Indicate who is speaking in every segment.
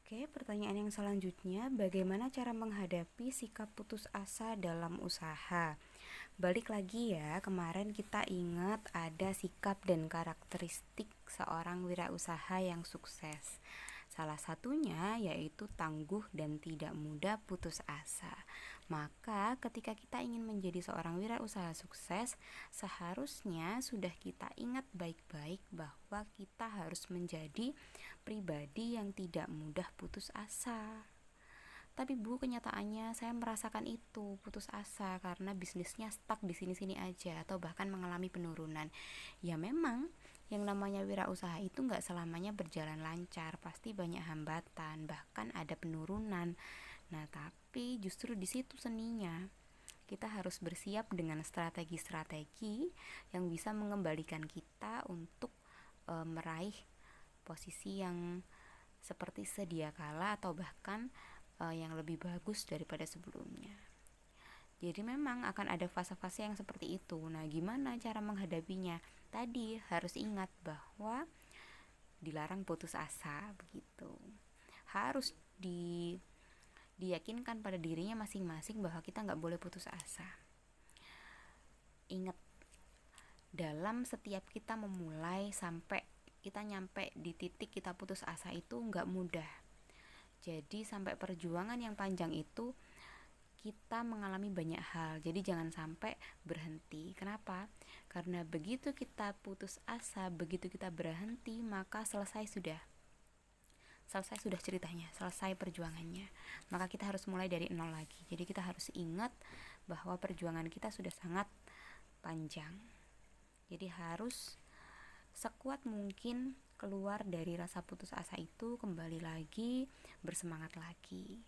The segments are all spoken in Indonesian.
Speaker 1: Oke, pertanyaan yang selanjutnya, bagaimana cara menghadapi sikap putus asa dalam usaha? Balik lagi ya, kemarin kita ingat ada sikap dan karakteristik seorang wirausaha yang sukses. Salah satunya yaitu tangguh dan tidak mudah putus asa. Maka ketika kita ingin menjadi seorang wirausaha sukses, seharusnya sudah kita ingat baik-baik bahwa kita harus menjadi pribadi yang tidak mudah putus asa. Tapi Bu, kenyataannya saya merasakan itu, putus asa karena bisnisnya stuck di sini-sini aja atau bahkan mengalami penurunan. Ya memang, yang namanya wirausaha itu nggak selamanya berjalan lancar, pasti banyak hambatan, bahkan ada penurunan. Nah, tapi justru di situ seninya. Kita harus bersiap dengan strategi-strategi yang bisa mengembalikan kita untuk meraih posisi yang seperti sedia kala atau bahkan yang lebih bagus daripada sebelumnya. Jadi memang akan ada fase-fase yang seperti itu. Nah, gimana cara menghadapinya? Tadi harus ingat bahwa dilarang putus asa begitu. Harus diyakinkan pada dirinya masing-masing bahwa kita nggak boleh putus asa. Ingat, dalam setiap kita memulai sampai kita nyampe di titik kita putus asa itu nggak mudah. Jadi sampai perjuangan yang panjang itu kita mengalami banyak hal. Jadi jangan sampai berhenti. Kenapa? Karena begitu kita putus asa, begitu kita berhenti, maka selesai sudah. Selesai sudah ceritanya, selesai perjuangannya. Maka kita harus mulai dari nol lagi. Jadi kita harus ingat bahwa perjuangan kita sudah sangat panjang. Jadi harus sekuat mungkin keluar dari rasa putus asa itu, kembali lagi, bersemangat lagi.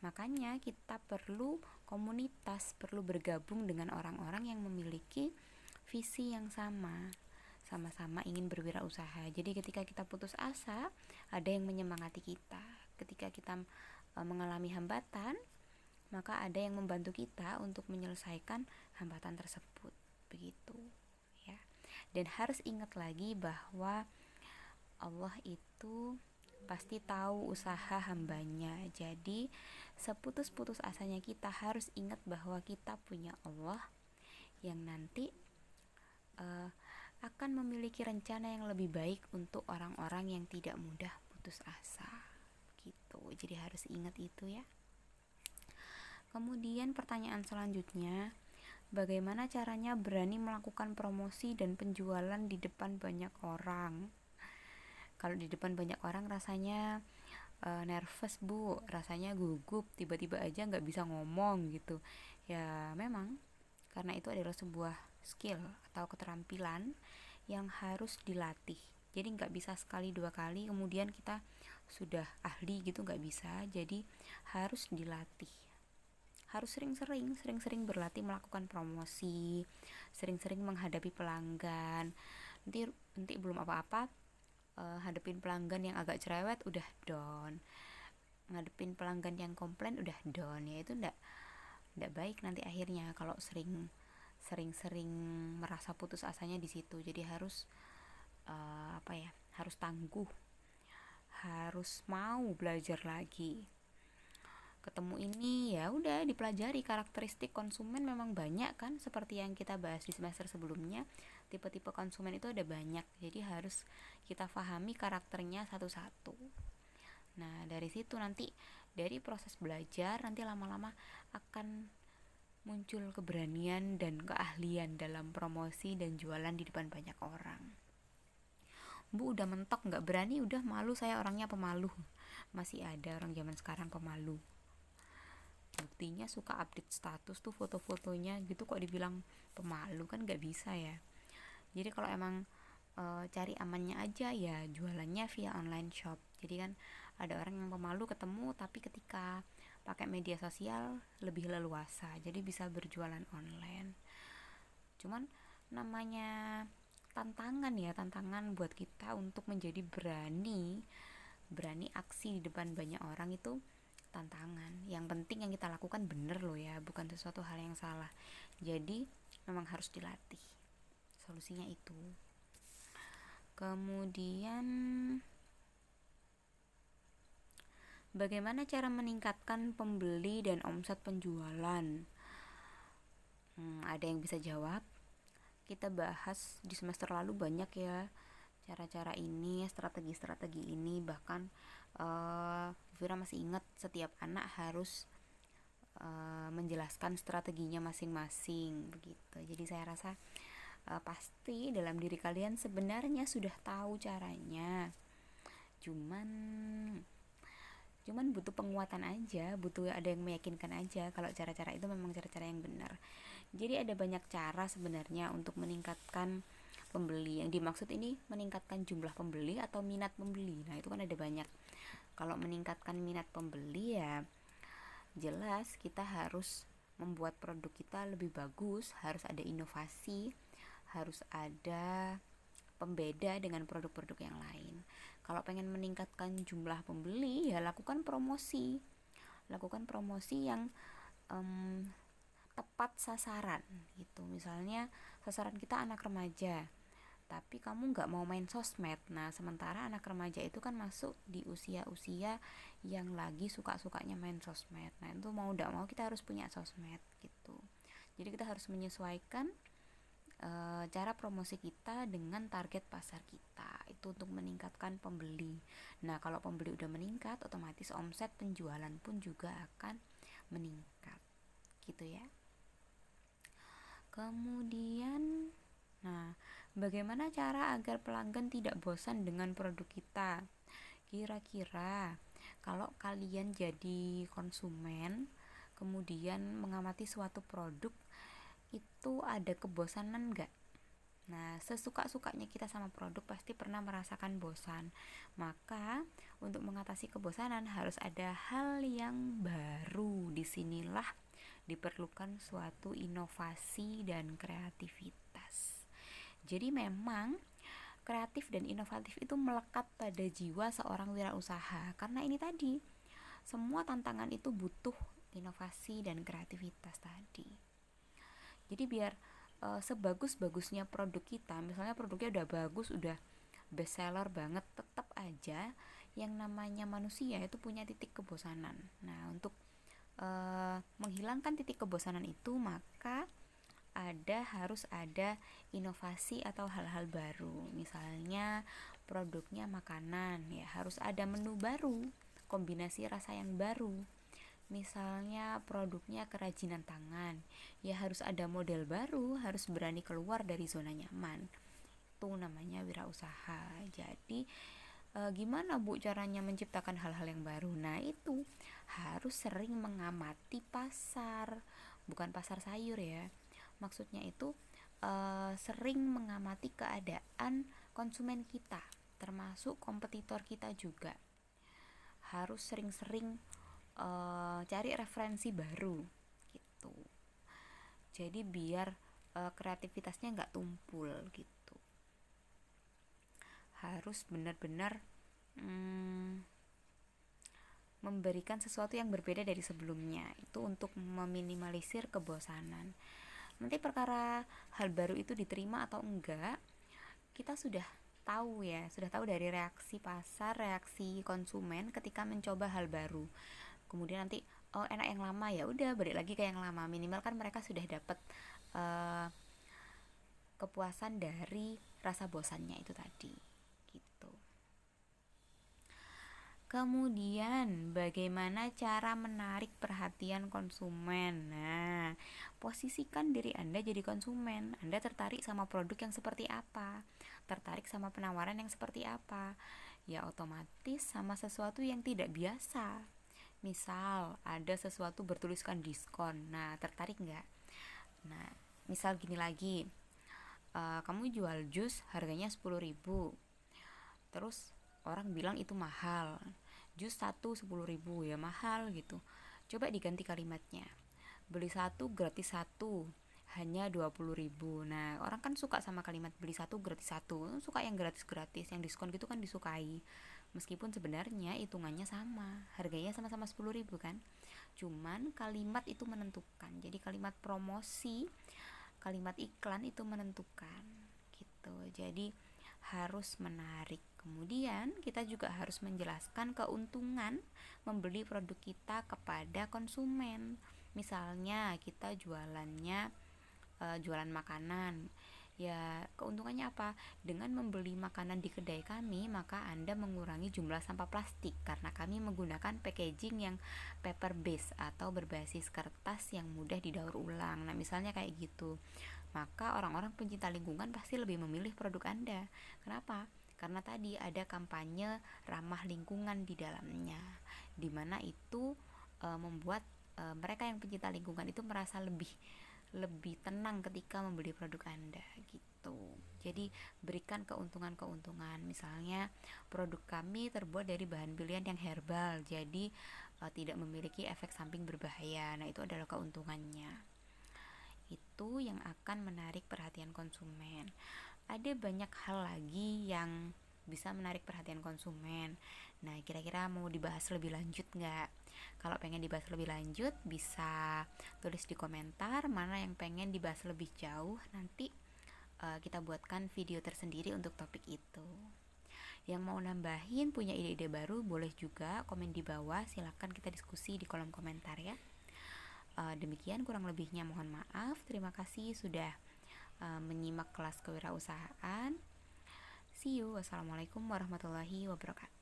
Speaker 1: Makanya kita perlu komunitas, perlu bergabung dengan orang-orang yang memiliki visi yang sama-sama ingin berwirausaha. Jadi ketika kita putus asa, ada yang menyemangati kita. Ketika kita mengalami hambatan, maka ada yang membantu kita untuk menyelesaikan hambatan tersebut. Begitu ya. Dan harus ingat lagi bahwa Allah itu pasti tahu usaha hambanya. Jadi seputus-putus asanya kita harus ingat bahwa kita punya Allah yang nanti akan memiliki rencana yang lebih baik untuk orang-orang yang tidak mudah putus asa gitu. Jadi harus ingat itu ya. Kemudian pertanyaan selanjutnya, bagaimana caranya berani melakukan promosi dan penjualan di depan banyak orang? Kalau di depan banyak orang rasanya nervous Bu, rasanya gugup, tiba-tiba aja nggak bisa ngomong gitu. Ya memang karena itu adalah sebuah skill atau keterampilan yang harus dilatih. Jadi nggak bisa sekali dua kali kemudian kita sudah ahli gitu, nggak bisa. Jadi harus dilatih. Harus sering-sering berlatih melakukan promosi, sering-sering menghadapi pelanggan. Nanti belum apa-apa hadepin pelanggan yang agak cerewet udah down, ngadepin pelanggan yang komplain udah down, ya itu ndak baik nanti akhirnya kalau sering merasa putus asanya di situ. Jadi harus harus tangguh, harus mau belajar lagi. Ketemu ini ya udah dipelajari. Karakteristik konsumen memang banyak kan, seperti yang kita bahas di semester sebelumnya. Tipe-tipe konsumen itu ada banyak, jadi harus kita pahami karakternya satu-satu. Nah dari situ nanti, dari proses belajar nanti lama-lama akan muncul keberanian dan keahlian dalam promosi dan jualan di depan banyak orang. Bu udah mentok nggak berani, udah malu, saya orangnya pemalu. Masih ada orang zaman sekarang pemalu. Buktinya suka update status tuh foto-fotonya gitu, kok dibilang pemalu, kan nggak bisa ya. Jadi kalau emang cari amannya aja ya jualannya via online shop. Jadi kan ada orang yang pemalu ketemu, tapi ketika pakai media sosial lebih leluasa, jadi bisa berjualan online. Cuman namanya tantangan ya, tantangan buat kita untuk menjadi berani aksi di depan banyak orang itu tantangan. Yang penting yang kita lakukan bener loh ya, bukan sesuatu hal yang salah. Jadi memang harus dilatih. Solusinya itu. Kemudian Bagaimana cara meningkatkan pembeli dan omset penjualan? Ada yang bisa jawab? Kita bahas di semester lalu banyak ya cara-cara ini, strategi-strategi ini. Bahkan Vira masih ingat setiap anak harus menjelaskan strateginya masing-masing begitu. Jadi saya rasa pasti dalam diri kalian sebenarnya sudah tahu caranya. Cuman butuh penguatan aja, butuh ada yang meyakinkan aja kalau cara-cara itu memang cara-cara yang benar. Jadi ada banyak cara sebenarnya untuk meningkatkan pembeli. Yang dimaksud ini meningkatkan jumlah pembeli atau minat pembeli. Nah, itu kan ada banyak. Kalau meningkatkan minat pembeli ya jelas kita harus membuat produk kita lebih bagus, harus ada inovasi, harus ada pembeda dengan produk-produk yang lain. Kalau pengen meningkatkan jumlah pembeli ya lakukan promosi. Lakukan promosi yang tepat sasaran gitu. Misalnya sasaran kita anak remaja, tapi kamu nggak mau main sosmed. Nah, sementara anak remaja itu kan masuk di usia-usia yang lagi suka-sukanya main sosmed. Nah, itu mau nggak mau kita harus punya sosmed gitu. Jadi kita harus menyesuaikan cara promosi kita dengan target pasar kita itu untuk meningkatkan pembeli. Nah, kalau pembeli udah meningkat, otomatis omset penjualan pun juga akan meningkat gitu ya. Kemudian, nah, bagaimana cara agar pelanggan tidak bosan dengan produk kita? Kira-kira kalau kalian jadi konsumen, kemudian mengamati suatu produk, itu ada kebosanan nggak? Nah, sesuka-sukanya kita sama produk pasti pernah merasakan bosan. Maka, untuk mengatasi kebosanan harus ada hal yang baru. Disinilah diperlukan suatu inovasi dan kreativitas. Jadi memang kreatif dan inovatif itu melekat pada jiwa seorang wirausaha. Karena ini tadi, semua tantangan itu butuh inovasi dan kreativitas tadi. Jadi biar sebagus-bagusnya produk kita, misalnya produknya udah bagus, udah best seller banget, tetap aja yang namanya manusia itu punya titik kebosanan. Nah, untuk menghilangkan titik kebosanan itu, maka harus ada inovasi atau hal-hal baru. Misalnya produknya makanan, ya harus ada menu baru, kombinasi rasa yang baru. Misalnya produknya kerajinan tangan, ya harus ada model baru, harus berani keluar dari zona nyaman. Itu namanya wirausaha. Jadi gimana Bu caranya menciptakan hal-hal yang baru? Nah, itu harus sering mengamati pasar, bukan pasar sayur ya. Maksudnya itu sering mengamati keadaan konsumen kita, termasuk kompetitor kita juga. Harus sering-sering cari referensi baru gitu. Jadi biar kreativitasnya nggak tumpul gitu. Harus benar-benar memberikan sesuatu yang berbeda dari sebelumnya. Itu untuk meminimalisir kebosanan. Nanti perkara hal baru itu diterima atau enggak, kita sudah tahu ya, sudah tahu dari reaksi pasar, reaksi konsumen ketika mencoba hal baru. Kemudian nanti oh enak yang lama, ya udah balik lagi ke yang lama. Minimal kan mereka sudah dapat kepuasan dari rasa bosannya itu tadi gitu. Kemudian bagaimana cara menarik perhatian konsumen? Nah, posisikan diri Anda jadi konsumen. Anda tertarik sama produk yang seperti apa? Tertarik sama penawaran yang seperti apa? Ya otomatis sama sesuatu yang tidak biasa. Misal ada sesuatu bertuliskan diskon. Nah, tertarik nggak? Nah, misal gini lagi, kamu jual jus harganya 10.000. Terus orang bilang itu mahal, jus satu 10.000, ya mahal gitu. Coba diganti kalimatnya, beli satu gratis satu hanya 20.000. Nah, orang kan suka sama kalimat beli satu gratis satu, suka yang gratis-gratis, yang diskon gitu kan disukai. Meskipun sebenarnya hitungannya sama, harganya sama-sama 10.000 kan. Cuman kalimat itu menentukan. Jadi kalimat promosi, kalimat iklan itu menentukan gitu. Jadi harus menarik. Kemudian kita juga harus menjelaskan keuntungan membeli produk kita kepada konsumen. Misalnya kita jualan makanan. Ya, keuntungannya apa? Dengan membeli makanan di kedai kami, maka Anda mengurangi jumlah sampah plastik karena kami menggunakan packaging yang paper base atau berbasis kertas yang mudah didaur ulang. Nah, misalnya kayak gitu. Maka orang-orang pencinta lingkungan pasti lebih memilih produk Anda. Kenapa? Karena tadi ada kampanye ramah lingkungan di dalamnya, dimana itu membuat mereka yang pencinta lingkungan itu merasa lebih lebih tenang ketika membeli produk Anda gitu. Jadi berikan keuntungan-keuntungan. Misalnya produk kami terbuat dari bahan pilihan yang herbal, jadi tidak memiliki efek samping berbahaya. Nah, itu adalah keuntungannya. Itu yang akan menarik perhatian konsumen. Ada banyak hal lagi yang bisa menarik perhatian konsumen. Nah, kira-kira mau dibahas lebih lanjut nggak? Kalau pengen dibahas lebih lanjut, bisa tulis di komentar mana yang pengen dibahas lebih jauh. Nanti kita buatkan video tersendiri untuk topik itu. Yang mau nambahin, punya ide-ide baru, boleh juga komen di bawah. Silahkan kita diskusi di kolom komentar ya. Demikian kurang lebihnya, mohon maaf. Terima kasih sudah menyimak kelas kewirausahaan. See you. Wassalamualaikum warahmatullahi wabarakatuh.